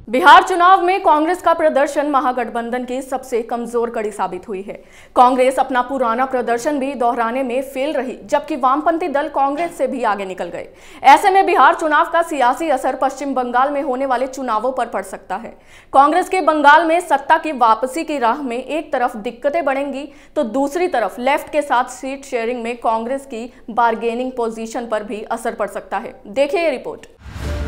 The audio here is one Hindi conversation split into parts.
बिहार चुनाव में कांग्रेस का प्रदर्शन महागठबंधन की सबसे कमजोर कड़ी साबित हुई है। कांग्रेस अपना पुराना प्रदर्शन भी दोहराने में फेल रही, जबकि वामपंथी दल कांग्रेस से भी आगे निकल गए। ऐसे में बिहार चुनाव का सियासी असर पश्चिम बंगाल में होने वाले चुनावों पर पड़ सकता है। कांग्रेस के बंगाल में सत्ता की वापसी की राह में एक तरफ दिक्कतें बढ़ेंगी तो दूसरी तरफ लेफ्ट के साथ सीट शेयरिंग में कांग्रेस की बार्गेनिंग पोजीशन पर भी असर पड़ सकता है। देखिए ये रिपोर्ट।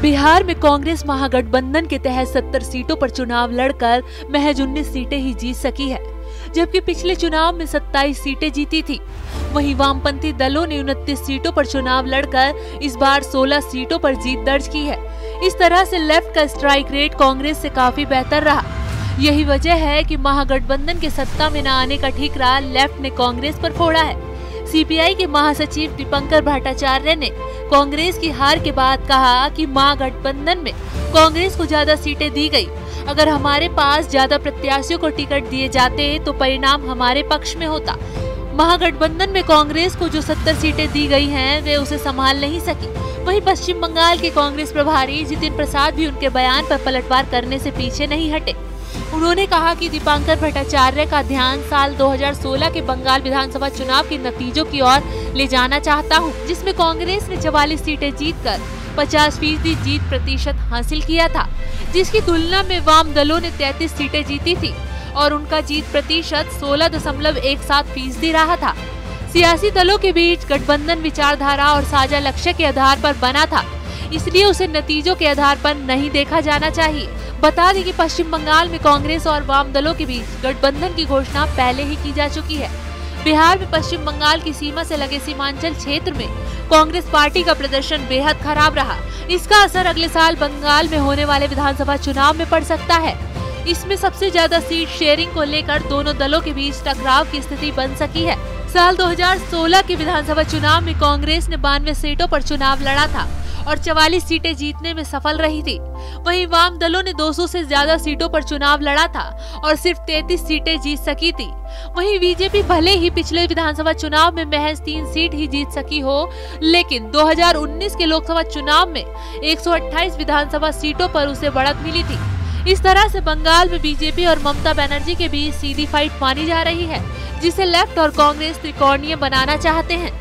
बिहार में कांग्रेस महागठबंधन के तहत 70 सीटों पर चुनाव लड़कर महज 19 सीटें ही जीत सकी है, जबकि पिछले चुनाव में 27 सीटें जीती थी। वहीं वामपंथी दलों ने 29 सीटों पर चुनाव लड़कर इस बार 16 सीटों पर जीत दर्ज की है। इस तरह से लेफ्ट का स्ट्राइक रेट कांग्रेस से काफी बेहतर रहा। यही वजह है कि महागठबंधन के सत्ता में न आने का ठीकरा लेफ्ट ने कांग्रेस पर फोड़ा है। सीपीआई के महासचिव दीपंकर भट्टाचार्य ने कांग्रेस की हार के बाद कहा कि महागठबंधन में कांग्रेस को ज्यादा सीटें दी गई। अगर हमारे पास ज्यादा प्रत्याशियों को टिकट दिए जाते तो परिणाम हमारे पक्ष में होता। महागठबंधन में कांग्रेस को जो 70 सीटें दी गई हैं, वे उसे संभाल नहीं सकी। वहीं पश्चिम बंगाल के कांग्रेस प्रभारी जितिन प्रसाद भी उनके बयान पर पलटवार करने से पीछे नहीं हटे। उन्होंने कहा कि दीपंकर भट्टाचार्य का ध्यान साल 2016 के बंगाल विधानसभा चुनाव के नतीजों की ओर ले जाना चाहता हूं, जिसमें कांग्रेस ने 44 सीटें जीतकर 50% जीत प्रतिशत हासिल किया था, जिसकी तुलना में वाम दलों ने 33 सीटें जीती थी और उनका जीत प्रतिशत 16.17% रहा था। सियासी दलों के बीच गठबंधन विचारधारा और साझा लक्ष्य के आधार पर बना था, इसलिए उसे नतीजों के आधार पर नहीं देखा जाना चाहिए। बता दें कि पश्चिम बंगाल में कांग्रेस और वाम दलों के बीच गठबंधन की घोषणा पहले ही की जा चुकी है। बिहार में पश्चिम बंगाल की सीमा से लगे सीमांचल क्षेत्र में कांग्रेस पार्टी का प्रदर्शन बेहद खराब रहा। इसका असर अगले साल बंगाल में होने वाले विधानसभा चुनाव में पड़ सकता है। इसमें सबसे ज्यादा सीट शेयरिंग को लेकर दोनों दलों के बीच टकराव की स्थिति बन सकी है। साल 2016 के विधानसभा चुनाव में कांग्रेस ने 92 सीटों पर चुनाव लड़ा था और 44 सीटें जीतने में सफल रही थी। वहीं वाम दलों ने 200 से ज्यादा सीटों पर चुनाव लड़ा था और सिर्फ 33 सीटें जीत सकी थी। वहीं बीजेपी भले ही पिछले विधानसभा चुनाव में महज 3 सीट ही जीत सकी हो, लेकिन 2019 के लोकसभा चुनाव में 128 विधानसभा सीटों पर उसे बढ़त मिली थी। इस तरह से बंगाल में बीजेपी और ममता बनर्जी के बीच सीधी फाइट मानी जा रही है, जिसे लेफ्ट और कांग्रेस त्रिकोणीय बनाना चाहते हैं।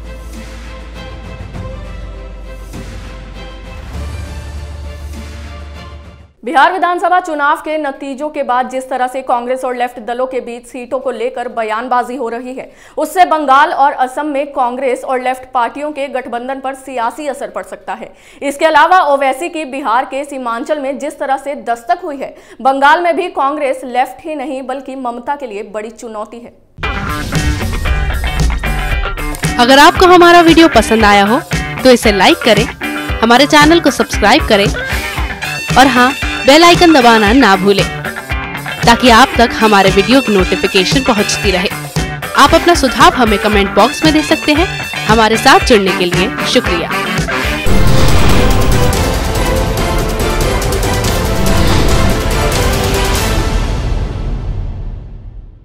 बिहार विधानसभा चुनाव के नतीजों के बाद जिस तरह से कांग्रेस और लेफ्ट दलों के बीच सीटों को लेकर बयानबाजी हो रही है, उससे बंगाल और असम में कांग्रेस और लेफ्ट पार्टियों के गठबंधन पर सियासी असर पड़ सकता है। इसके अलावा ओवैसी की बिहार के सीमांचल में जिस तरह से दस्तक हुई है, बंगाल में भी कांग्रेस लेफ्ट ही नहीं बल्कि ममता के लिए बड़ी चुनौती है। अगर आपको हमारा वीडियो पसंद आया हो तो इसे लाइक करें, हमारे चैनल को सब्सक्राइब करें और हाँ, बेल आइकन दबाना ना भूलें ताकि आप तक हमारे वीडियो की नोटिफिकेशन पहुंचती रहे। आप अपना सुझाव हमें कमेंट बॉक्स में दे सकते हैं। हमारे साथ जुड़ने के लिए शुक्रिया।